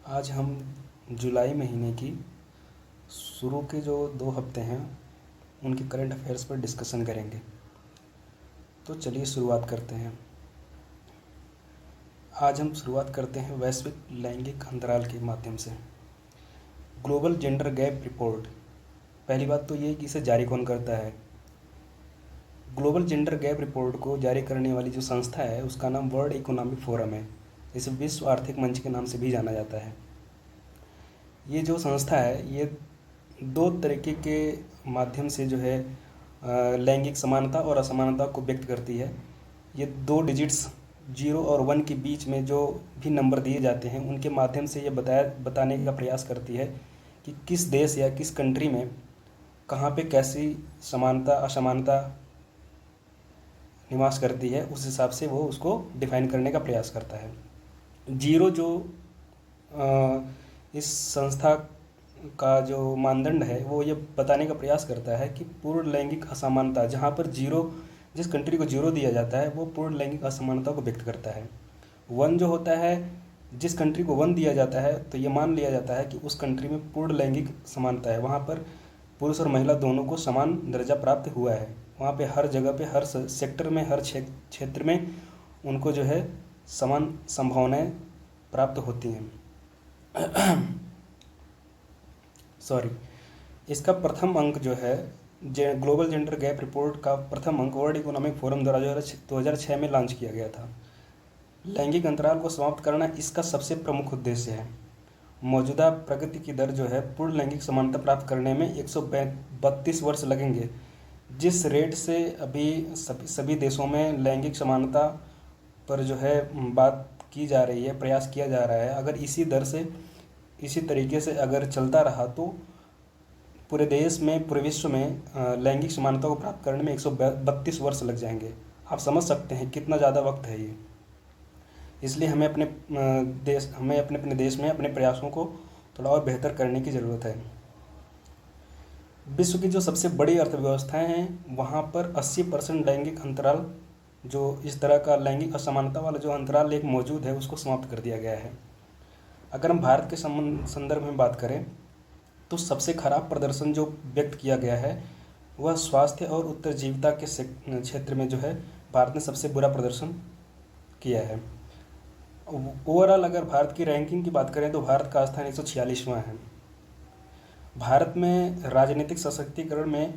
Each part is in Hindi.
आज हम जुलाई महीने की शुरू के जो 2 हफ्ते हैं उनके करंट अफेयर्स पर डिस्कशन करेंगे। तो चलिए शुरुआत करते हैं। आज हम शुरुआत करते हैं वैश्विक लैंगिक अंतराल के माध्यम से। Global gender gap report. पहली बात तो ये कि इसे जारी कौन करता है। ग्लोबल जेंडर गैप रिपोर्ट को जारी करने वाली जो संस्था है उसका नाम वर्ल्ड इकोनॉमिक फोरम है। इसे विश्व आर्थिक मंच के नाम से भी जाना जाता है। ये जो संस्था है ये 2 तरीके के माध्यम से जो है लैंगिक समानता और असमानता को व्यक्त करती है। ये 2 डिजिट्स 0 और 1 के बीच में जो भी नंबर दिए जाते हैं उनके माध्यम से ये बताने का प्रयास करती है कि किस देश या किस कंट्री में कहाँ पे कैसी समानता असमानता निवास करती है, उस हिसाब से वो उसको डिफाइन करने का प्रयास करता है। 0 जो इस संस्था का जो मानदंड है वो ये बताने का प्रयास करता है कि पूर्ण लैंगिक असमानता, जहाँ पर 0 जिस कंट्री को 0 दिया जाता है वो पूर्ण लैंगिक असमानता को व्यक्त करता है। 1 जो होता है, जिस कंट्री को 1 दिया जाता है तो ये मान लिया जाता है कि उस कंट्री में पूर्ण लैंगिक समानता है, वहाँ पर पुरुष और महिला दोनों को समान दर्जा प्राप्त हुआ है। वहाँ पे हर जगह पे हर सेक्टर में हर क्षेत्र में उनको जो है समान संभावनाएं प्राप्त होती हैं। सॉरी, इसका प्रथम अंक जो है ग्लोबल जेंडर गैप रिपोर्ट का प्रथम अंक वर्ल्ड इकोनॉमिक फोरम द्वारा 2006 में लॉन्च किया गया था। लैंगिक अंतराल को समाप्त करना इसका सबसे प्रमुख उद्देश्य है। मौजूदा प्रगति की दर जो है पूर्ण लैंगिक समानता प्राप्त करने में 132 वर्ष लगेंगे। जिस रेट से अभी सभी देशों में लैंगिक समानता पर जो है बात की जा रही है, प्रयास किया जा रहा है, अगर इसी दर से इसी तरीके से अगर चलता रहा तो पूरे देश में पूरे विश्व में लैंगिक समानता को प्राप्त करने में 132 वर्ष लग जाएंगे। आप समझ सकते हैं कितना ज़्यादा वक्त है ये। इसलिए हमें अपने देश में अपने प्रयासों को थोड़ा और बेहतर करने की ज़रूरत है। विश्व की जो सबसे बड़ी अर्थव्यवस्थाएं हैं वहाँ पर 80% लैंगिक अंतराल, जो इस तरह का लैंगिक असमानता वाला जो अंतराल एक मौजूद है, उसको समाप्त कर दिया गया है। अगर हम भारत के संदर्भ में बात करें तो सबसे खराब प्रदर्शन जो व्यक्त किया गया है वह स्वास्थ्य और उत्तरजीविता के क्षेत्र में जो है भारत ने सबसे बुरा प्रदर्शन किया है। ओवरऑल अगर भारत की रैंकिंग की बात करें तो भारत का स्थान 146वां है। भारत में राजनीतिक सशक्तिकरण में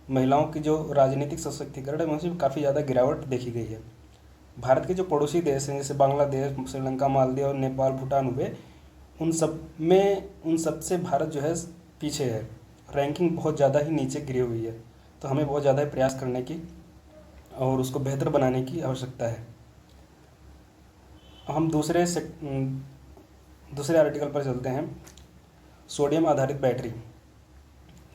महिलाओं की जो राजनीतिक सशक्तिकरण है उसमें काफ़ी ज़्यादा गिरावट देखी गई है। भारत के जो पड़ोसी देश हैं जैसे बांग्लादेश, श्रीलंका, मालदीव, नेपाल, भूटान हुए, उन सब से भारत जो है पीछे है। रैंकिंग बहुत ज़्यादा ही नीचे गिरी हुई है। तो हमें बहुत ज़्यादा प्रयास करने की और उसको बेहतर बनाने की आवश्यकता है। हम दूसरे आर्टिकल पर चलते हैं। सोडियम आधारित बैटरी।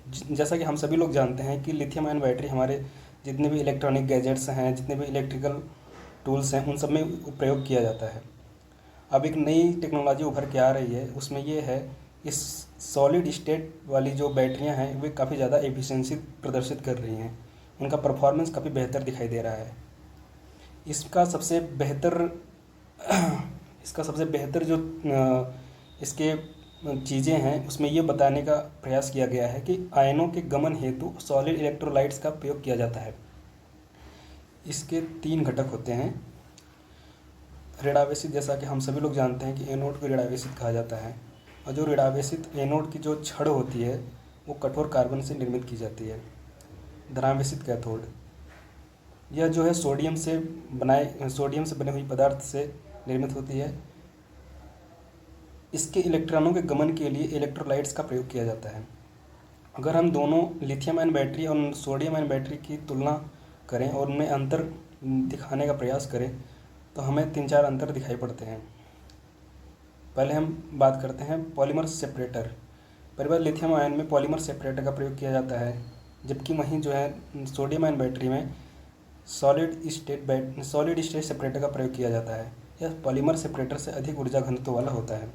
जैसा कि हम सभी लोग जानते हैं कि लिथियम आयन बैटरी हमारे जितने भी इलेक्ट्रॉनिक गैजेट्स हैं, जितने भी इलेक्ट्रिकल टूल्स हैं, उन सब में प्रयोग किया जाता है। अब एक नई टेक्नोलॉजी उभर के आ रही है, उसमें ये है इस सॉलिड स्टेट वाली जो बैटरियां हैं वे काफ़ी ज़्यादा एफिशिएंसी प्रदर्शित कर रही हैं। उनका परफॉर्मेंस काफ़ी बेहतर दिखाई दे रहा है। इसका सबसे बेहतर जो इसके चीज़ें हैं उसमें ये बताने का प्रयास किया गया है कि आयनों के गमन हेतु सॉलिड इलेक्ट्रोलाइट्स का प्रयोग किया जाता है। इसके 3 घटक होते हैं। ऋणावेशित, जैसा कि हम सभी लोग जानते हैं कि एनोड को ऋणावेशित कहा जाता है, और जो ऋणावेशित एनोड की जो छड़ होती है वो कठोर कार्बन से निर्मित की जाती है। धनावेशित कैथोड, यह जो है सोडियम से बने हुई पदार्थ से निर्मित होती है। इसके इलेक्ट्रॉनों के गमन के लिए इलेक्ट्रोलाइट्स का प्रयोग किया जाता है। अगर हम दोनों लिथियम आयन बैटरी और सोडियम आयन बैटरी की तुलना करें और उनमें अंतर दिखाने का प्रयास करें तो हमें 3-4 अंतर दिखाई पड़ते हैं। पहले हम बात करते हैं पॉलीमर सेपरेटर। पहली बार लिथियम आयन में पॉलीमर सेपरेटर का प्रयोग किया जाता है, जबकि वहीं जो है सोडियम आयन बैटरी में सॉलिड स्टेट सेपरेटर का प्रयोग किया जाता है। यह पॉलीमर सेपरेटर से अधिक ऊर्जा घनत्व वाला होता है।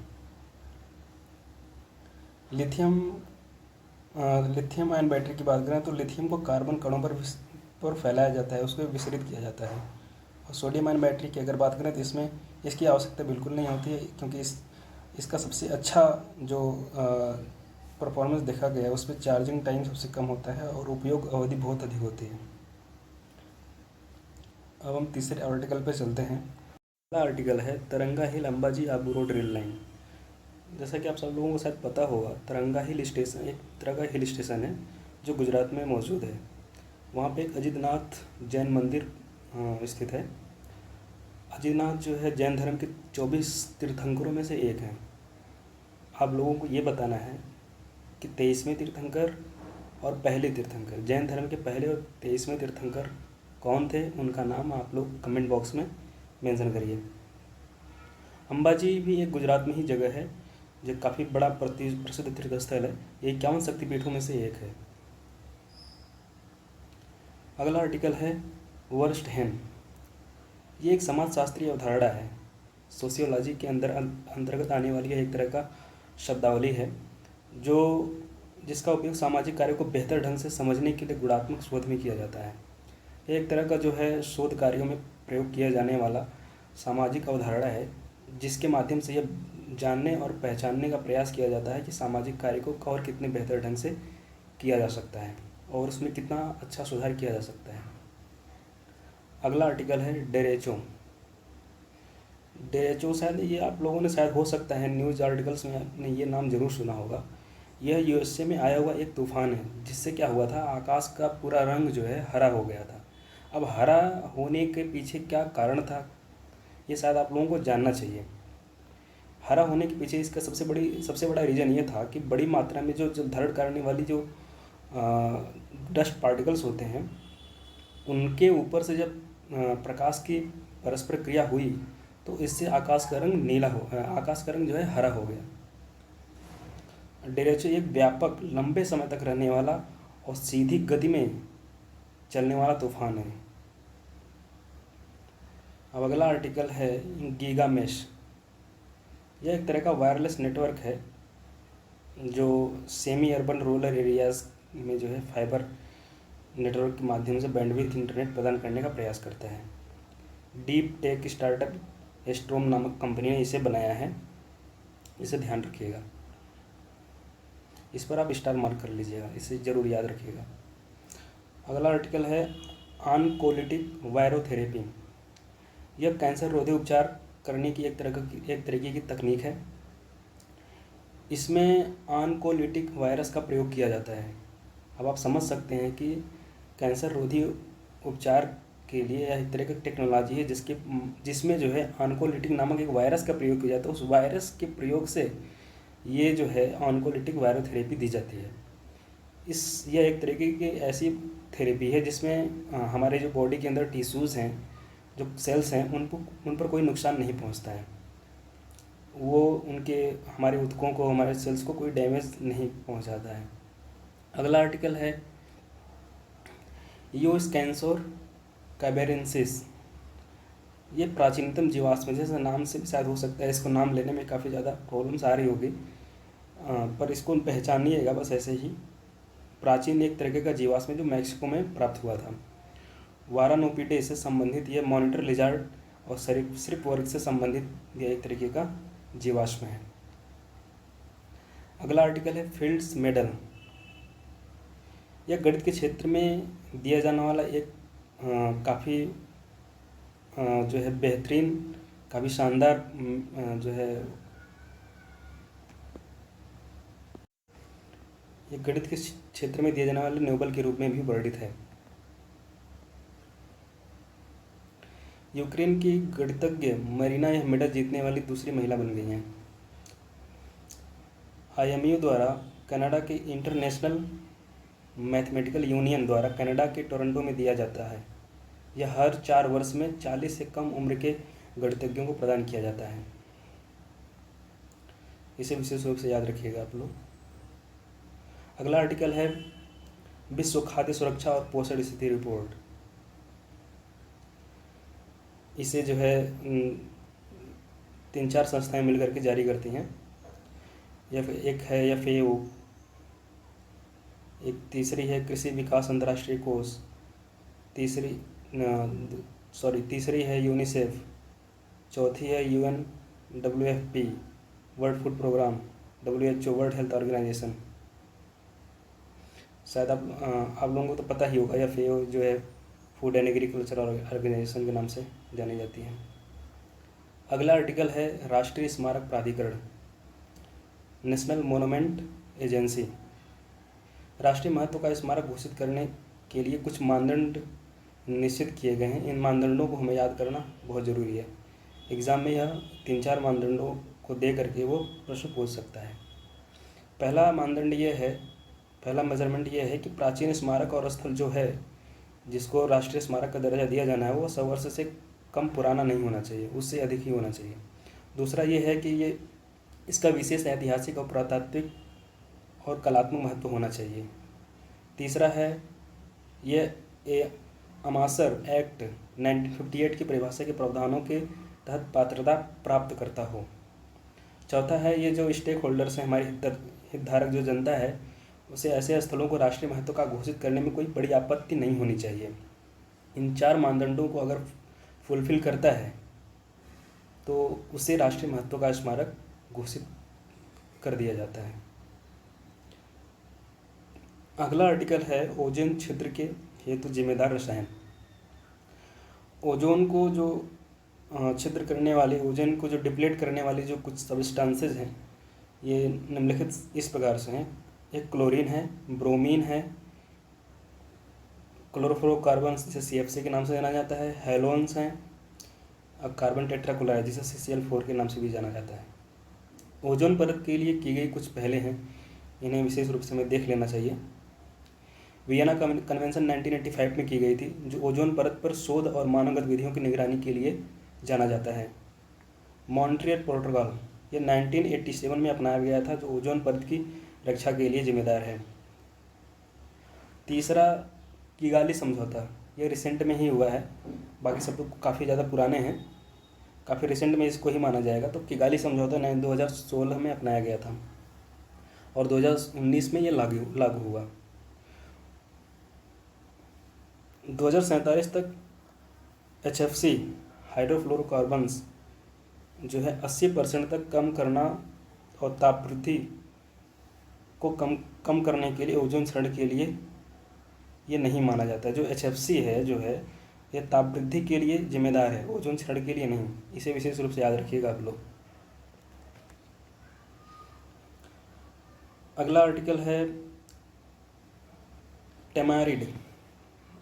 लिथियम आयन बैटरी की बात करें तो लिथियम को कार्बन कणों पर फैलाया जाता है, उसको विसरित किया जाता है। और सोडियम आयन बैटरी की अगर बात करें तो इसमें इसकी आवश्यकता बिल्कुल नहीं होती है, क्योंकि इसका सबसे अच्छा जो परफॉर्मेंस देखा गया है उसमें चार्जिंग टाइम सबसे कम होता है और उपयोग अवधि बहुत अधिक होती है। अब हम तीसरे आर्टिकल पे चलते हैं। पहला आर्टिकल है Taranga hill Ambaji Abu road rail line. जैसा कि आप सब लोगों को शायद पता होगा, तरंगा हिल स्टेशन एक तरह का हिल स्टेशन है जो गुजरात में मौजूद है। वहाँ पे एक अजितनाथ जैन मंदिर स्थित है। अजितनाथ जो है जैन धर्म के 24 तीर्थंकरों में से एक हैं। आप लोगों को ये बताना है कि 23वें तीर्थंकर और पहले तीर्थंकर, जैन धर्म के पहले और 23वें तीर्थंकर कौन थे, उनका नाम आप लोग कमेंट बॉक्स में मेंशन करिए। अंबाजी भी एक गुजरात में ही जगह है जो काफ़ी बड़ा प्रसिद्ध तीर्थ स्थल है। ये 51 शक्तिपीठों में से एक है। अगला आर्टिकल है वर्स्ट हैन। ये एक समाजशास्त्रीय अवधारणा है, सोशियोलॉजी के अंतर्गत आने वाली एक तरह का शब्दावली है जो जिसका उपयोग सामाजिक कार्यों को बेहतर ढंग से समझने के लिए गुणात्मक शोध में किया जाता है। ये एक तरह का जो है शोध कार्यों में प्रयोग किया जाने वाला सामाजिक अवधारणा है जिसके माध्यम से यह जानने और पहचानने का प्रयास किया जाता है कि सामाजिक कार्य को और कितने बेहतर ढंग से किया जा सकता है और उसमें कितना अच्छा सुधार किया जा सकता है। अगला आर्टिकल है डेरेचो। डेरेचो शायद ये आप लोगों ने शायद हो सकता है न्यूज़ आर्टिकल्स में आपने ये नाम ज़रूर सुना होगा। यह यूएसए में आया हुआ एक तूफान है जिससे क्या हुआ था, आकाश का पूरा रंग जो है हरा हो गया था। अब हरा होने के पीछे क्या कारण था, ये शायद आप लोगों को जानना चाहिए। हरा होने के पीछे इसका सबसे बड़ा रीज़न ये था कि बड़ी मात्रा में जो जलधरण करने वाली जो डस्ट पार्टिकल्स होते हैं उनके ऊपर से जब प्रकाश की परस्पर क्रिया हुई तो इससे आकाश का रंग जो है हरा हो गया। डेरेचो एक व्यापक लंबे समय तक रहने वाला और सीधी गति में चलने वाला तूफान है। अब अगला आर्टिकल है गीगामेश। यह एक तरह का वायरलेस नेटवर्क है जो सेमी अर्बन रूरल एरियाज़ में जो है फाइबर नेटवर्क के माध्यम से बैंडविड्थ इंटरनेट प्रदान करने का प्रयास करता है। डीप टेक स्टार्टअप एस्ट्रोम नामक कंपनी ने इसे बनाया है, इसे ध्यान रखिएगा। इस पर आप स्टार मार्क कर लीजिएगा, इसे ज़रूर याद रखिएगा। अगला आर्टिकल है ऑनकोलिटिक वायरोथेरेपी। यह कैंसर रोधी उपचार करने की एक तरीके की तकनीक है। इसमें ऑनकोलिटिक वायरस का प्रयोग किया जाता है। अब आप समझ सकते हैं कि कैंसर रोधी उपचार के लिए यह एक तरह की टेक्नोलॉजी है जिसमें जो है ऑनकोलिटिक नामक एक वायरस का प्रयोग किया जाता है। उस वायरस के प्रयोग से ये जो है ऑनकोलिटिक वायरोथेरेपी दी जाती है। यह एक तरीके की ऐसी थेरेपी है जिसमें हमारे जो बॉडी के अंदर टिश्यूज़ हैं, जो सेल्स हैं, उन पर कोई नुकसान नहीं पहुंचता है। वो हमारे ऊतकों को, हमारे सेल्स को कोई डैमेज नहीं पहुंचाता है। अगला आर्टिकल है यूस्कैंसोर कैबेरेंसिस। ये प्राचीनतम जीवाश्म, जैसे नाम से भी शायद हो सकता है इसको नाम लेने में काफ़ी ज़्यादा प्रॉब्लम्स आ रही होगी, पर इसको पहचानिएगा बस ऐसे ही। प्राचीन एक तरीके का जीवाश्म जो मैक्सिको में प्राप्त हुआ था। वारानोपिडे से संबंधित यह मॉनिटर लिजार्ड और सरीसृप वर्ग से संबंधित यह एक तरीके का जीवाश्म है। अगला आर्टिकल है फील्ड्स मेडल। यह गणित के क्षेत्र में दिया जाने वाला एक काफ़ी जो है बेहतरीन, काफ़ी शानदार जो है ये गणित के क्षेत्र में दिए जाने वाले नोबेल के रूप में भी वर्णित है। यूक्रेन की गणितज्ञ मरीना यह मेडल जीतने वाली दूसरी महिला बन गई हैं। आईएमयू द्वारा कनाडा के इंटरनेशनल मैथमेटिकल यूनियन द्वारा कनाडा के टोरंटो में दिया जाता है। यह हर 4 वर्ष में 40 से कम उम्र के गणितज्ञों को प्रदान किया जाता है। इसे विशेष रूप से याद रखिएगा आप लोग। अगला आर्टिकल है विश्व खाद्य सुरक्षा और पोषण स्थिति रिपोर्ट। इसे जो है 3-4 संस्थाएं मिलकर के जारी करती हैं। एक है FAO, एक तीसरी है कृषि विकास अंतर्राष्ट्रीय कोष, तीसरी है यूनिसेफ, चौथी है UNWFP world food programme, WHO, world health organisation. शायद आप लोगों को तो पता ही होगा, या FAO जो है फूड एंड एग्रीकल्चर ऑर्गेनाइजेशन के नाम से जानी जाती है। अगला आर्टिकल है राष्ट्रीय स्मारक प्राधिकरण, नेशनल मोनूमेंट एजेंसी। राष्ट्रीय महत्व का स्मारक घोषित करने के लिए कुछ मानदंड निश्चित किए गए हैं। इन मानदंडों को हमें याद करना बहुत ज़रूरी है। एग्ज़ाम में यह 3-4 मानदंडों को दे करके वो प्रश्न पूछ सकता है। पहला मेजरमेंट ये है कि प्राचीन स्मारक और स्थल जो है, जिसको राष्ट्रीय स्मारक का दर्जा दिया जाना है, वो 100 वर्ष से कम पुराना नहीं होना चाहिए, उससे अधिक ही होना चाहिए। दूसरा ये है कि इसका विशेष ऐतिहासिक और पुरातात्विक और कलात्मक महत्व होना चाहिए। तीसरा है ये अमासर एक्ट 1958 की परिभाषा के प्रावधानों के तहत पात्रता प्राप्त करता हो। चौथा है ये जो स्टेक होल्डर्स हैं, हमारी हितधारक जो जनता है, उसे ऐसे स्थलों को राष्ट्रीय महत्व का घोषित करने में कोई बड़ी आपत्ति नहीं होनी चाहिए। इन 4 मानदंडों को अगर फुलफिल करता है तो उसे राष्ट्रीय महत्व का स्मारक घोषित कर दिया जाता है। अगला आर्टिकल है ओजोन क्षेत्र के हेतु जिम्मेदार रसायन। ओजोन को जो छिद्र करने वाले, ओजोन को जो डिप्लेट करने वाली जो कुछ सब्सटेंसेज हैं, ये निम्नलिखित इस प्रकार से हैं। एक क्लोरीन है, ब्रोमीन है, क्लोरोफ्लोरोकार्बन जिसे CFC के नाम से जाना जाता है, हेलोन्स हैं, और कार्बन टेट्राक्लोराइड जिसे CCl4 के नाम से भी जाना जाता है। ओजोन परत के लिए की गई कुछ पहले हैं, इन्हें विशेष रूप से हमें देख लेना चाहिए। वियना कन्वेंशन 1985 में की गई थी, जो ओजोन परत पर शोध और मानव गतिविधियों की निगरानी के लिए जाना जाता है। मॉन्ट्रियल प्रोटोकॉल ये 1987 में अपनाया गया था, जो ओजोन परत की रक्षा के लिए जिम्मेदार है। तीसरा किगाली समझौता, ये रिसेंट में ही हुआ है, बाकी सब तो काफ़ी ज़्यादा पुराने हैं, काफ़ी रिसेंट में इसको ही माना जाएगा। तो किगाली समझौता 2016 में अपनाया गया था और 2019 में ये लागू हुआ। 2047 तक HFC हाइड्रोफ्लोरोकार्बन्स जो है 80% तक कम करना और तापवृद्धि को कम करने के लिए ओजोन क्षरण के लिए ये नहीं माना जाता है। जो HFC है जो है, ये तापवृद्धि के लिए जिम्मेदार है, ओजोन क्षरण के लिए नहीं। इसे विशेष रूप से याद रखिएगा आप लोग। अगला आर्टिकल है टेमारिड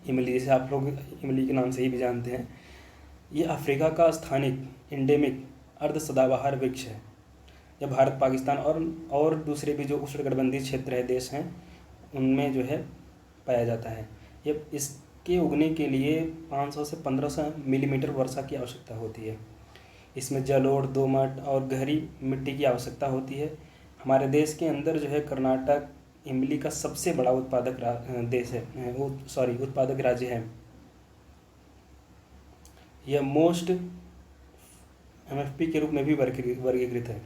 इमली, जिसे आप लोग इमली के नाम से ही भी जानते हैं। ये अफ्रीका का स्थानिक एंडेमिक अर्ध सदाबहार वृक्ष है। यह भारत, पाकिस्तान और दूसरे भी जो उष्णकटिबंधीय क्षेत्र है, देश हैं, उनमें जो है पाया जाता है। ये इसके उगने के लिए 500 से 1500 मिलीमीटर वर्षा की आवश्यकता होती है। इसमें जलोढ़, दोमट और गहरी मिट्टी की आवश्यकता होती है। हमारे देश के अंदर जो है कर्नाटक इमली का सबसे बड़ा उत्पादक राज्य है। यह मोस्ट MFP के रूप में भी वर्गीकृत है।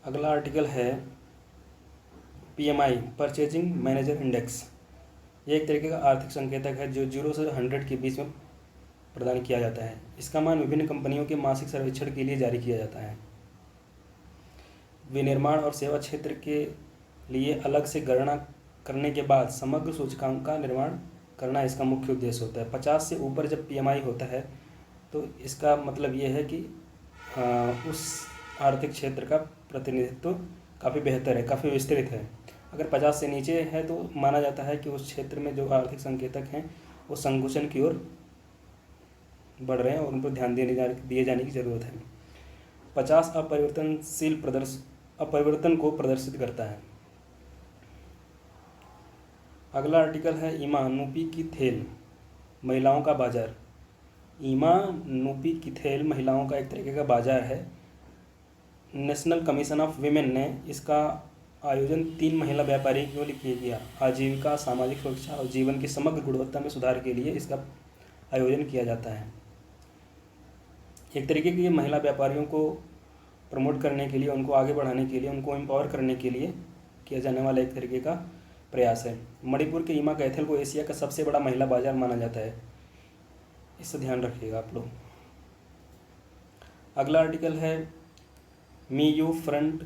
अगला आर्टिकल है PMI, परचेजिंग मैनेजर इंडेक्स। ये एक तरीके का आर्थिक संकेतक है जो 0 से 100 के बीच में प्रदान किया जाता है। इसका मान विभिन्न कंपनियों के मासिक सर्वेक्षण के लिए जारी किया जाता है। विनिर्माण और सेवा क्षेत्र के लिए अलग से गणना करने के बाद समग्र सूचकांक का निर्माण करना इसका मुख्य उद्देश्य होता है। 50 से ऊपर जब PMI होता है तो इसका मतलब ये है कि उस आर्थिक क्षेत्र का प्रतिनिधित्व काफ़ी बेहतर है, काफ़ी विस्तृत है। अगर 50 से नीचे है तो माना जाता है कि उस क्षेत्र में जो आर्थिक संकेतक हैं वो संकुचन की ओर बढ़ रहे हैं और उन पर ध्यान दिए जाने की ज़रूरत है। 50 अपरिवर्तन को प्रदर्शित करता है। अगला आर्टिकल है ईमा नूपी की थेल, महिलाओं का बाजार। ईमा नूपी की थेल महिलाओं का एक तरीके का बाजार है। नेशनल कमीशन ऑफ वीमेन ने इसका आयोजन 3 महिला व्यापारियों के लिए किया। आजीविका, सामाजिक सुरक्षा और जीवन की समग्र गुणवत्ता में सुधार के लिए इसका आयोजन किया जाता है। एक तरीके की महिला व्यापारियों को प्रमोट करने के लिए, उनको आगे बढ़ाने के लिए, उनको एम्पावर करने के लिए किया जाने वाला एक तरीके का प्रयास है। मणिपुर के ईमा कैथल को एशिया का सबसे बड़ा महिला बाजार माना जाता है, इससे ध्यान रखिएगा आप लोग। अगला आर्टिकल है मीयू फ्रंट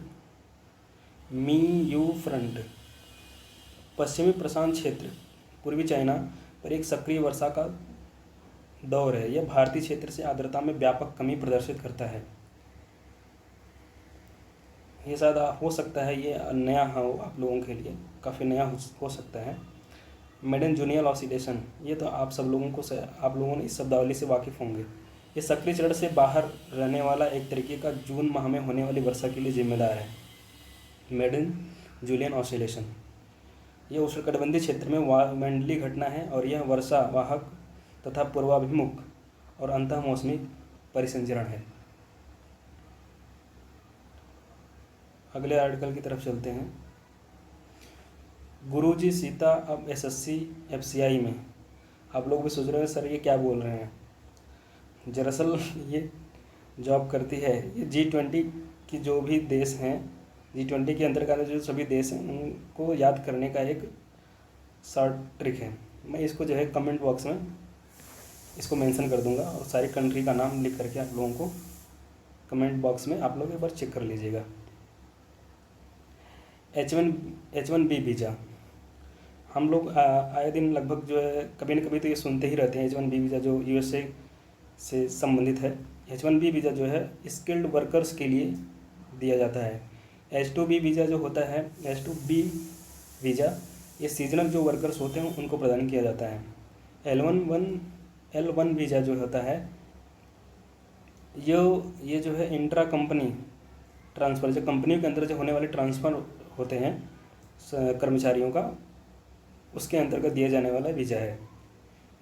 पश्चिमी प्रशांत क्षेत्र पूर्वी चाइना पर एक सक्रिय वर्षा का दौर है। यह भारतीय क्षेत्र से आर्द्रता में व्यापक कमी प्रदर्शित करता है। ये शायद हो सकता है ये नया हो आप लोगों के लिए, काफ़ी नया हो सकता है। मेडन जूनियल ऑसिलेशन, ये तो आप लोगों ने इस शब्दावली से वाकिफ़ होंगे। ये सक्रिय चरण से बाहर रहने वाला एक तरीके का जून माह में होने वाली वर्षा के लिए जिम्मेदार है। मेडन जूलियन ऑसिलेशन ये उष्णकटिबंधीय क्षेत्र में वायुमंडलीय घटना है और यह वर्षा वाहक तथा पूर्वाभिमुख और अंतः मौसमी परिसंचरण है। अगले आर्टिकल की तरफ चलते हैं। गुरुजी सीता अब एसएससी एफसीआई में। आप लोग भी सोच रहे हैं सर ये क्या बोल रहे हैं। दरअसल ये जॉब करती है, ये G20 की जो भी देश हैं, G20 के अंतर्गत जो सभी देश हैं उनको याद करने का एक शॉर्ट ट्रिक है। मैं इसको जो है कमेंट बॉक्स में इसको मेंशन कर दूंगा और सारी कंट्री का नाम लिख करके आप लोगों को कमेंट बॉक्स में आप लोग एक बार चेक कर लीजिएगा। H1B वीज़ा, हम लोग आए दिन लगभग जो है कभी न कभी तो ये सुनते ही रहते हैं। H1B वीज़ा जो USA से संबंधित है। H1B वीज़ा जो है स्किल्ड वर्कर्स के लिए दिया जाता है। H2B वीज़ा जो होता है, H2B वीज़ा ये सीजनल जो वर्कर्स होते हैं उनको प्रदान किया जाता है। L1 वीज़ा जो होता है ये जो है इंट्रा कंपनी ट्रांसफ़र, जो कंपनी के अंदर जो होने वाले ट्रांसफ़र होते हैं कर्मचारियों का, उसके अंतर्गत दिया जाने वाला वीज़ा है।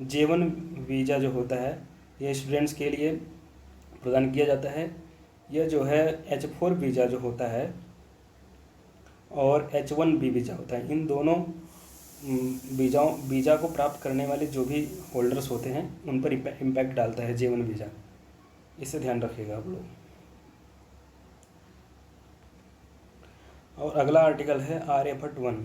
J1 वीज़ा जो होता है ये स्टूडेंट्स के लिए प्रदान किया जाता है। यह जो है H4 वीज़ा जो होता है और H1B वीज़ा होता है। इन दोनों वीज़ा को प्राप्त करने वाले जो भी होल्डर्स होते हैं उन पर इम्पैक्ट डालता है J1 वीज़ा। इसे ध्यान रखिएगा आप लोग। और अगला आर्टिकल है आर्यभट्ट 1।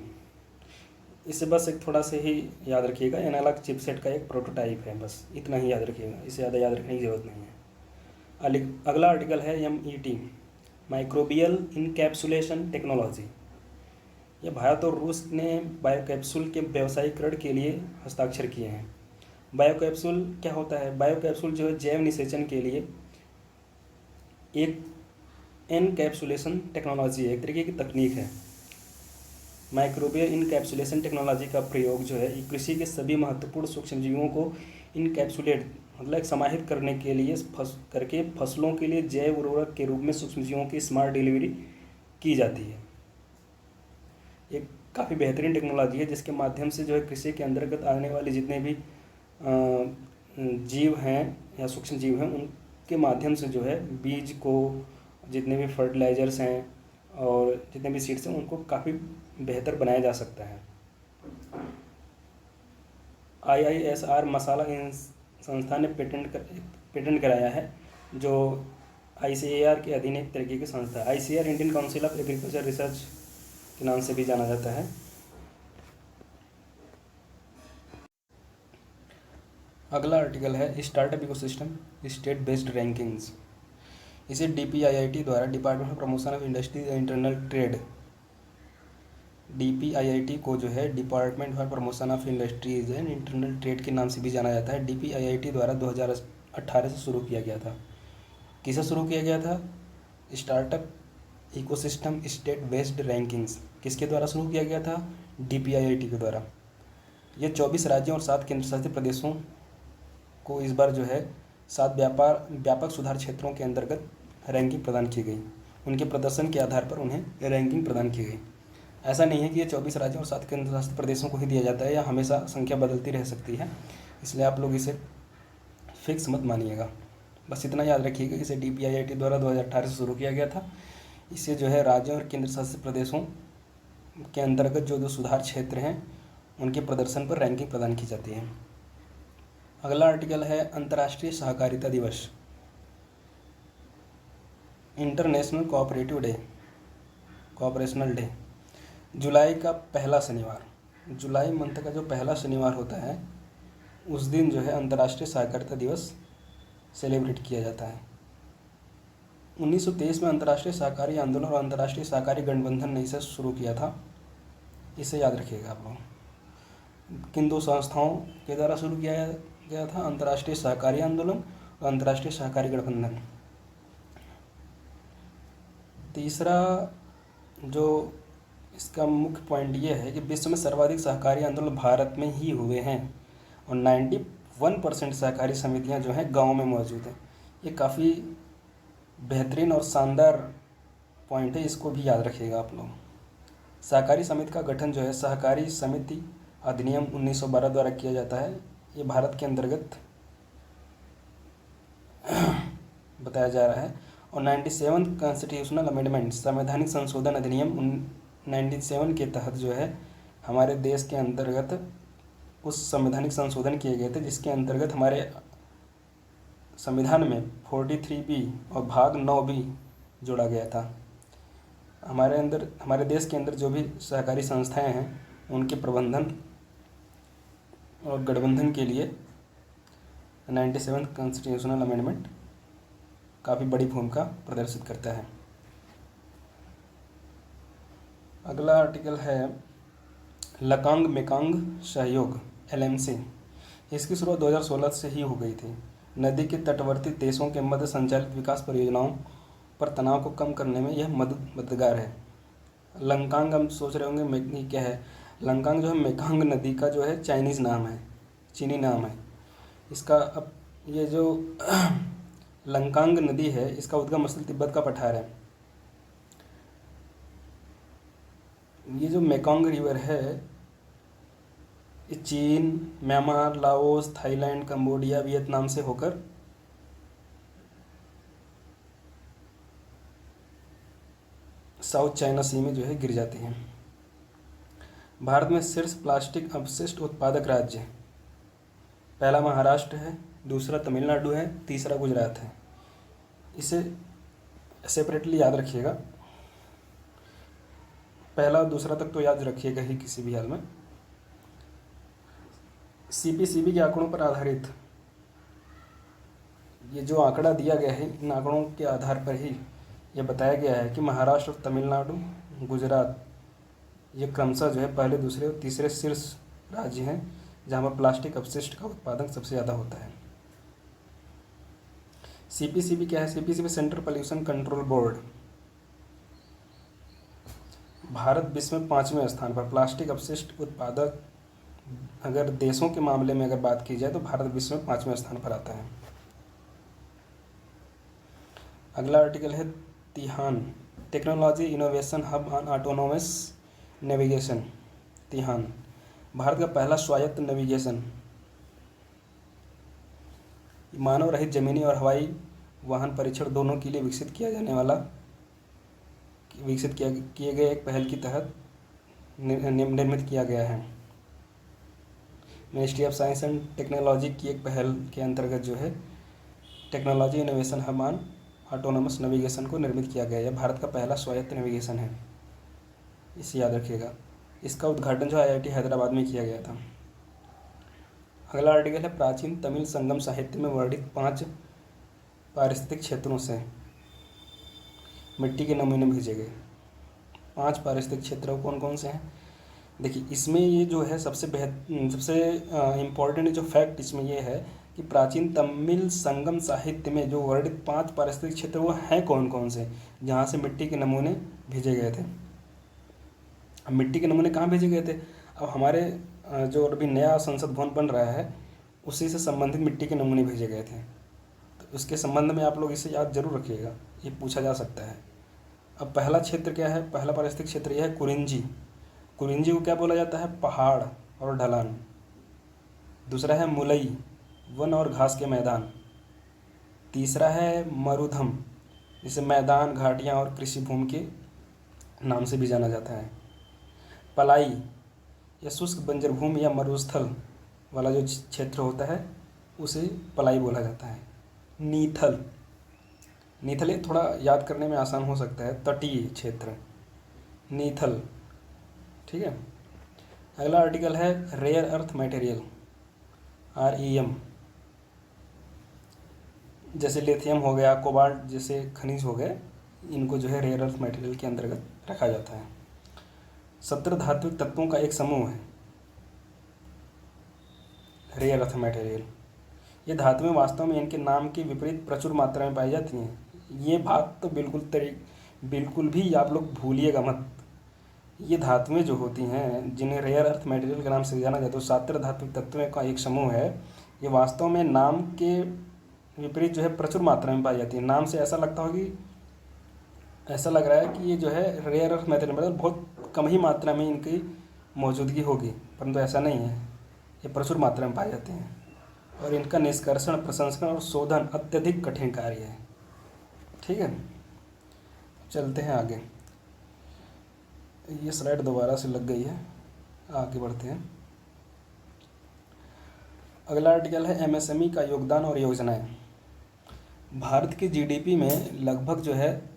इसे बस एक थोड़ा से ही याद रखिएगा, एनालॉग चिपसेट का एक प्रोटोटाइप है, बस इतना ही याद रखिएगा, इससे ज़्यादा याद रखने की ज़रूरत नहीं है। अगला आर्टिकल है MET माइक्रोबियल इनकैप्सुलेशन टेक्नोलॉजी। यह भारत और रूस ने बायोकैप्सूल के व्यावसायीकरण के लिए हस्ताक्षर किए हैं। बायोकैप्सूल क्या होता है? बायोकैप्सूल जो है जैव निषेचन के लिए एक इनकैप्सुलेशन टेक्नोलॉजी है, एक तरीके की तकनीक है। माइक्रोबियल इनकैप्सुलेशन टेक्नोलॉजी का प्रयोग जो है कृषि के सभी महत्वपूर्ण सूक्ष्मजीवों को इनकैप्सुलेट मतलब समाहित करने के लिए करके फसलों के लिए जैव उर्वरक के रूप में सूक्ष्मजीवों की स्मार्ट डिलीवरी की जाती है। एक काफ़ी बेहतरीन टेक्नोलॉजी है जिसके माध्यम से जो है कृषि के अंतर्गत आने वाले जितने भी जीव हैं या सूक्ष्म जीव हैं उनके माध्यम से जो है बीज को, जितने भी फर्टिलाइजर्स हैं और जितने भी सीड्स हैं उनको काफ़ी बेहतर बनाया जा सकता है। IISR मसाला संस्थान ने पेटेंट कराया है जो ICAR के अधीन एक तरीके की संस्था है। ICAR Indian council of agriculture research के नाम से भी जाना जाता है। अगला आर्टिकल है startup ecosystem state based rankings. इसे DPIIT द्वारा department of promotion of industries and internal trade, DPIIT को जो है department for promotion of industries and internal trade के नाम से भी जाना जाता है। DPIIT द्वारा 2018 से शुरू किया गया था। किसे शुरू किया गया था? Startup ecosystem state based rankings किसके द्वारा शुरू किया गया था? DPIIT के द्वारा। यह 24 राज्यों और 7 केंद्र शासित प्रदेशों को इस बार जो है 7 व्यापक सुधार क्षेत्रों के अंतर्गत रैंकिंग प्रदान की गई। उनके प्रदर्शन के आधार पर उन्हें रैंकिंग प्रदान की गई। ऐसा नहीं है कि ये 24 राज्यों और 7 केंद्र शासित प्रदेशों को ही दिया जाता है, या हमेशा संख्या बदलती रह सकती है, इसलिए आप लोग इसे फिक्स मत मानिएगा। बस इतना याद रखिएगा, इसे DPIIT द्वारा 2018 से शुरू किया गया था। इसे जो है राज्यों और केंद्र शासित प्रदेशों के अंतर्गत जो सुधार क्षेत्र हैं उनके प्रदर्शन पर रैंकिंग प्रदान की जाती है। अगला आर्टिकल है अंतर्राष्ट्रीय सहकारिता दिवस, इंटरनेशनल कोऑपरेशनल डे। जुलाई का पहला शनिवार, जुलाई मंथ का जो पहला शनिवार होता है उस दिन जो है अंतर्राष्ट्रीय सहकारिता दिवस सेलिब्रेट किया जाता है। 1923 में अंतर्राष्ट्रीय सहकारी आंदोलन और अंतर्राष्ट्रीय सहकारी गठबंधन ने इसे शुरू किया था। इसे याद रखिएगा आप लोग। किन दो संस्थाओं के द्वारा शुरू किया गया था? अंतर्राष्ट्रीय सहकारी आंदोलन और अंतर्राष्ट्रीय सहकारी गठबंधन। तीसरा जो इसका मुख्य पॉइंट ये है कि विश्व में सर्वाधिक सहकारी आंदोलन भारत में ही हुए हैं और 91% सहकारी समितियां जो हैं गाँव में मौजूद हैं। ये काफ़ी बेहतरीन और शानदार पॉइंट है, इसको भी याद रखिएगा आप लोग। सहकारी समिति का गठन जो है सहकारी समिति अधिनियम 1912 द्वारा किया जाता है। ये भारत के अंतर्गत बताया जा रहा है। और 97 कॉन्स्टिट्यूशनल अमेंडमेंट संवैधानिक संशोधन अधिनियम 97 के तहत जो है हमारे देश के अंतर्गत उस संवैधानिक संशोधन किए गए थे जिसके अंतर्गत हमारे संविधान में 43B और भाग 9B जोड़ा गया था। हमारे देश के अंदर जो भी सहकारी संस्थाएं हैं उनके प्रबंधन और गठबंधन के लिए 97 कॉन्स्टिट्यूशनल अमेंडमेंट काफ़ी बड़ी भूमिका प्रदर्शित करता है। अगला आर्टिकल है लकांग मेकांग सहयोग LMC। इसकी शुरुआत 2016 से ही हो गई थी। नदी के तटवर्ती देशों के मध्य संचालित विकास परियोजनाओं पर तनाव को कम करने में यह मददगार है। लकांग, हम सोच रहे होंगे क्या है? लकांग जो है मेकांग नदी का जो है चाइनीज़ नाम है, चीनी नाम है इसका। अब ये जो लकांग नदी है इसका उद्गम स्थल तिब्बत का पठार है। ये जो मेकांग रिवर है ये चीन, Myanmar, Laos, Thailand, Cambodia, Vietnam से होकर साउथ चाइना सी में जो है गिर जाती हैं। भारत में शीर्ष प्लास्टिक अपशिष्ट उत्पादक राज्य पहला महाराष्ट्र है, दूसरा तमिलनाडु है, तीसरा गुजरात है। इसे सेपरेटली याद रखिएगा। पहला और दूसरा तक तो याद रखिएगा ही किसी भी हाल में। CPCB के आंकड़ों पर आधारित ये जो आंकड़ा दिया गया है इन आंकड़ों के आधार पर ही ये बताया गया है कि महाराष्ट्र, तमिलनाडु, गुजरात ये क्रमशः जो है पहले, दूसरे और तीसरे शीर्ष राज्य हैं जहाँ पर प्लास्टिक अपशिष्ट का उत्पादन सबसे ज़्यादा होता है। CPCB क्या है? CPCB central pollution control board. Bharat विश्व में 5वें स्थान पर प्लास्टिक अपशिष्ट उत्पादक, अगर देशों के मामले में अगर बात की जाए तो भारत विश्व में 5वें स्थान पर आता है। अगला आर्टिकल है TiHAN technology innovation hub on autonomous navigation. TiHAN Bharat का पहला स्वायत्त नेविगेशन मानव रहित जमीनी और हवाई वाहन परीक्षण दोनों के लिए विकसित किए गए एक पहल के तहत निर्मित किया गया है। Ministry of science and technology की एक पहल के अंतर्गत जो है technology innovation hub on autonomous navigation को निर्मित किया गया है। भारत का पहला स्वायत्त नेविगेशन है, इसे याद रखिएगा। इसका उद्घाटन जो IIT हैदराबाद में किया गया था। अगला आर्टिकल है प्राचीन तमिल संगम साहित्य में वर्णित 5 पारिस्थितिक क्षेत्रों से मिट्टी के नमूने भेजे गए। 5 पारिस्थितिक क्षेत्र कौन कौन से हैं? देखिए इसमें ये जो है सबसे इम्पोर्टेंट जो फैक्ट इसमें ये है कि प्राचीन तमिल संगम साहित्य में जो वर्णित 5 पारिस्थितिक क्षेत्र वो हैं कौन कौन से, जहाँ से मिट्टी के नमूने भेजे गए थे। अब मिट्टी के नमूने कहाँ भेजे गए थे? अब हमारे जो अभी नया संसद भवन बन रहा है उसी से संबंधित मिट्टी के नमूने भेजे गए थे। तो उसके संबंध में आप लोग इसे याद जरूर रखिएगा, ये पूछा जा सकता है। अब पहला क्षेत्र क्या है? पहला पारिस्थितिक क्षेत्र यह है कुरिंजी। कुरिंजी को क्या बोला जाता है? पहाड़ और ढलान। दूसरा है मुलई, वन और घास के मैदान। तीसरा है मरुधम, जिसे मैदान, घाटियाँ और कृषि भूमि के नाम से भी जाना जाता है। पलाई या शुष्क बंजर भूमि या मरुस्थल वाला जो क्षेत्र होता है उसे पलाई बोला जाता है। नीथल, नीथल ये थोड़ा याद करने में आसान हो सकता है, तटीय क्षेत्र नीथल, ठीक है। अगला आर्टिकल है रेयर अर्थ मटेरियल REM। जैसे लिथियम हो गया, कोबाल्ट जैसे खनिज हो गए, इनको जो है रेयर अर्थ मटेरियल के अंतर्गत रखा जाता है। 17 धात्विक तत्वों का एक समूह है रेयर अर्थ मटेरियल। ये धातुएं वास्तव में इनके नाम के विपरीत प्रचुर मात्रा में पाई जाती हैं। ये बात तो बिल्कुल भी आप लोग भूलिएगा मत। ये धातुएं जो होती हैं जिन्हें रेयर अर्थ मटेरियल के नाम से जाना जाता है, तो 17 धात्विक तत्वों का एक समूह है। ये वास्तव में नाम के विपरीत जो है प्रचुर मात्रा में पाई जाती है। नाम से ऐसा लगता होगी, ऐसा लग रहा है कि ये जो है रेयर अर्थ मटेरियल, मतलब बहुत कम ही मात्रा में इनकी मौजूदगी होगी, परंतु ऐसा नहीं है। ये प्रचुर मात्रा में पाए जाते हैं और इनका निष्कर्षण, प्रसंस्करण और शोधन अत्यधिक कठिन कार्य है। ठीक है, चलते हैं आगे। ये स्लाइड दोबारा से लग गई है, आगे बढ़ते हैं। अगला आर्टिकल है एमएसएमई का योगदान और योजनाएं। भारत की जीडीपी में लगभग जो है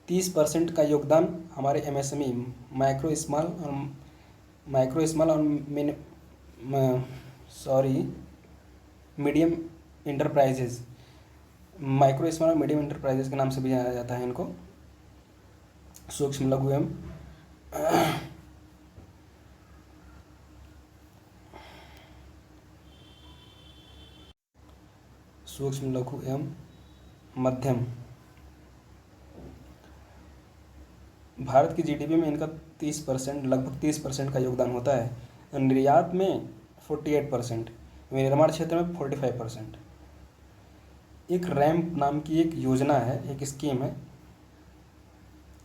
30% का योगदान हमारे एमएसएमई, माइक्रो स्मॉल और मीडियम इंटरप्राइजेज, माइक्रो स्मॉल और मीडियम इंटरप्राइजेज के नाम से भी जाना जाता है इनको, सूक्ष्म लघु एवं मध्यम। भारत की जीडीपी में इनका 30%, लगभग 30% का योगदान होता है। निर्यात में 48%, विनिर्माण क्षेत्र में 45%। एक रैम्प नाम की एक योजना है, एक स्कीम है,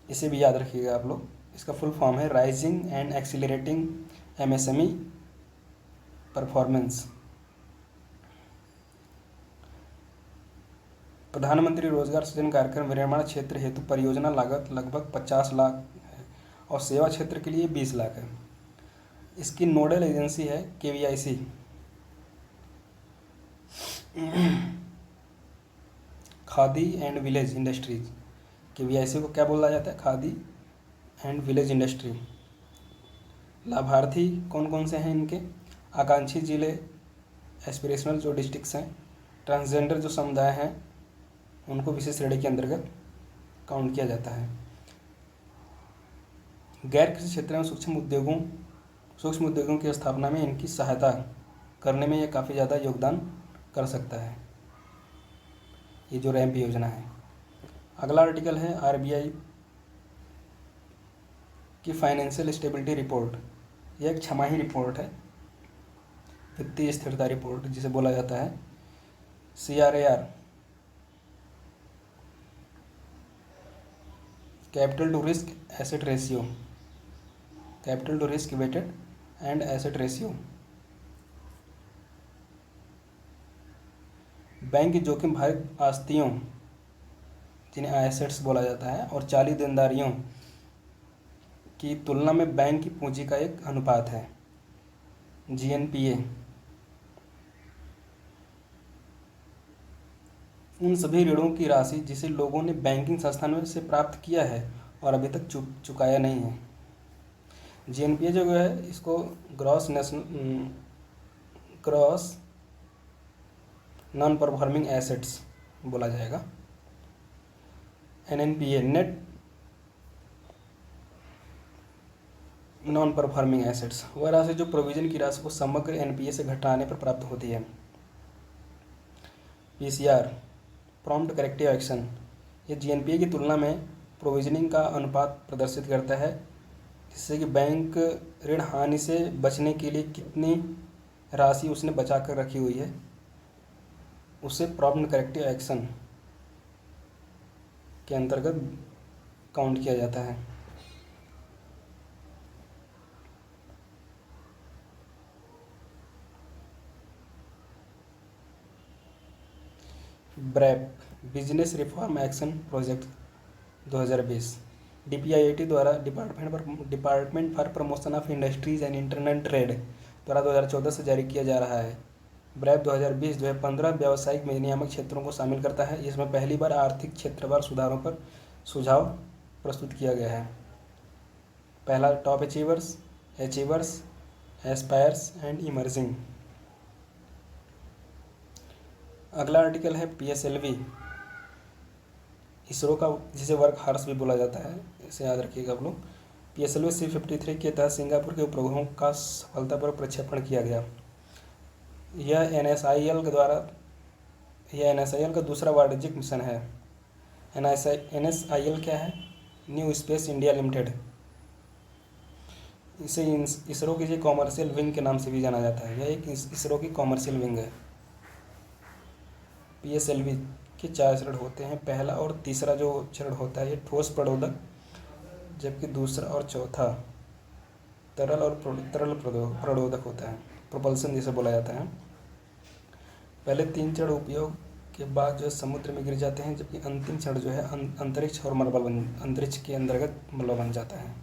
इसे भी याद रखिएगा आप लोग। इसका फुल फॉर्म है rising and accelerating MSME performance. प्रधानमंत्री रोजगार सृजन कार्यक्रम विनिर्माण क्षेत्र हेतु परियोजना लागत लगभग 50 लाख है और सेवा क्षेत्र के लिए 20 लाख है। इसकी नोडल एजेंसी है KVIC. Khadi and village industries. KVIC को क्या बोला जाता है? Khadi and village industry. लाभार्थी कौन कौन से हैं इनके? आकांक्षी जिले, एस्पिरेशनल जो डिस्ट्रिक्ट्स हैं, ट्रांसजेंडर जो समुदाय हैं उनको विशेष श्रेणी के अंतर्गत काउंट किया जाता है। गैर कृषि क्षेत्र में सूक्ष्म उद्योगों की स्थापना में इनकी सहायता करने में ये काफ़ी ज़्यादा योगदान कर सकता है, ये जो रैम्प योजना है। अगला आर्टिकल है आरबीआई की फाइनेंशियल स्टेबिलिटी रिपोर्ट। यह एक छमाही रिपोर्ट है, वित्तीय स्थिरता रिपोर्ट जिसे बोला जाता है CRAR। Capital to risk asset ratio, capital to risk weighted and asset ratio. Bank की जोखिम भारित आस्तियों जिन्हें एसेट्स बोला जाता है और चालू देनदारियों की तुलना में बैंक की पूंजी का एक अनुपात है, GNPA। उन सभी ऋणों की राशि जिसे लोगों ने बैंकिंग संस्थानों से प्राप्त किया है और अभी तक चुकाया नहीं है। GNPA जो है इसको ग्रॉस नॉन परफॉर्मिंग एसेट्स बोला जाएगा। NNPA net non performing assets, वह राशि जो प्रोविजन की राशि को समग्र NPA से घटाने पर प्राप्त होती है। PCR प्रॉम्प्ट करेक्टिव एक्शन, ये GNPA की तुलना में प्रोविजनिंग का अनुपात प्रदर्शित करता है, जिससे कि बैंक ऋण हानि से बचने के लिए कितनी राशि उसने बचा कर रखी हुई है उसे प्रॉम्प्ट करेक्टिव एक्शन के अंतर्गत काउंट किया जाता है। Wrap business reform action project 2020 DPIIT द्वारा department for promotion of industries and internet trade द्वारा 2014 से जारी किया जा रहा है। ब्रैप 2020 जो है 15 व्यावसायिक नियामक क्षेत्रों को शामिल करता है। इसमें पहली बार आर्थिक क्षेत्रवार सुधारों पर सुझाव प्रस्तुत किया गया है। पहला top achievers, aspires and emerging. अगला आर्टिकल है PSLV इसरो का, जिसे वर्क हॉर्स भी बोला जाता है, इसे याद रखिएगा आप लोग। PSLV C-53 के तहत सिंगापुर के उपग्रहों का सफलतापूर्वक प्रक्षेपण किया गया। यह NSIL का दूसरा वाणिज्यिक मिशन है। NSIL क्या है? New space India limited. इसे इसरो की कॉमर्शियल विंग के नाम से भी जाना जाता है। यह एक इसरो की कॉमर्शियल विंग है। PSLV के 4 चरण होते हैं। पहला और तीसरा जो चरण होता है ये ठोस प्रणोदक, जबकि दूसरा और चौथा तरल प्रणोदक होता है, प्रोपल्सन जिसे बोला जाता है। पहले 3 चरण उपयोग के बाद जो है समुद्र में गिर जाते हैं, जबकि अंतिम चरण जो है अंतरिक्ष के अंतर्गत मलबा बन जाता है।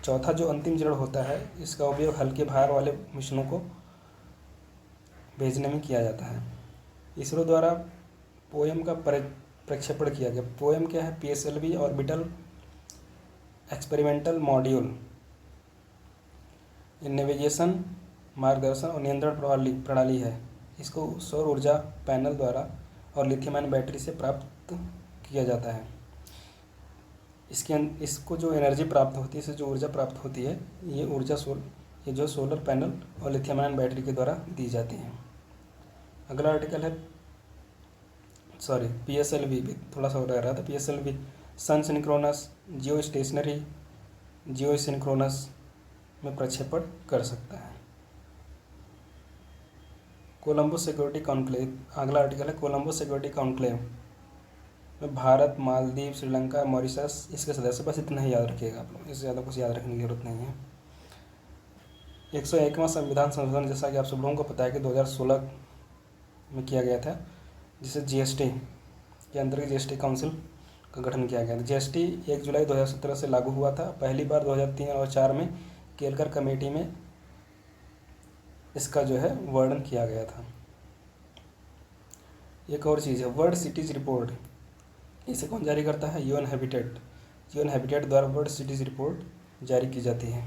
चौथा जो अंतिम चरण होता है, इसका उपयोग हल्के भार वाले मिशनों को भेजने में किया जाता है। इसरो द्वारा पोएम का प्रक्षेपण किया गया। पोएम क्या है? PSLV orbital experimental module. ये नेविगेशन, मार्गदर्शन और नियंत्रण प्रणाली है। इसको सौर ऊर्जा पैनल द्वारा और लिथियम आयन बैटरी से प्राप्त किया जाता है। इसको जो एनर्जी प्राप्त होती है, इससे जो ऊर्जा प्राप्त होती है, ये जो सोलर पैनल और लिथियम आयन बैटरी के द्वारा दी जाती है। अगला आर्टिकल है PSLV भी थोड़ा सा रह रहा था। PSLV सन सिंक्रोनस, जियो सिंक्रोनस में प्रक्षेपण कर सकता है। Colombo security conclave. अगला आर्टिकल है कोलंबो सिक्योरिटी कॉन्क्लेव में भारत, मालदीव, श्रीलंका, मॉरिशस इसके सदस्य। बस इतना ही याद रखिएगा आप लोग, इससे ज़्यादा कुछ याद रखने की जरूरत नहीं है। 101वां संविधान संशोधन, जैसा कि आप सब लोगों को पता है कि 2016 में किया गया था, जिसे GST के अंतर्गत GST काउंसिल का गठन किया गया था। GST 1 जुलाई 2017 से लागू हुआ था। पहली बार 2003 और 2004 में केलकर कमेटी में इसका जो है वर्णन किया गया था। एक और चीज़ है वर्ल्ड सिटीज़ रिपोर्ट। इसे कौन जारी करता है? UN हैबिटेट द्वारा वर्ल्ड सिटीज़ रिपोर्ट जारी की जाती है।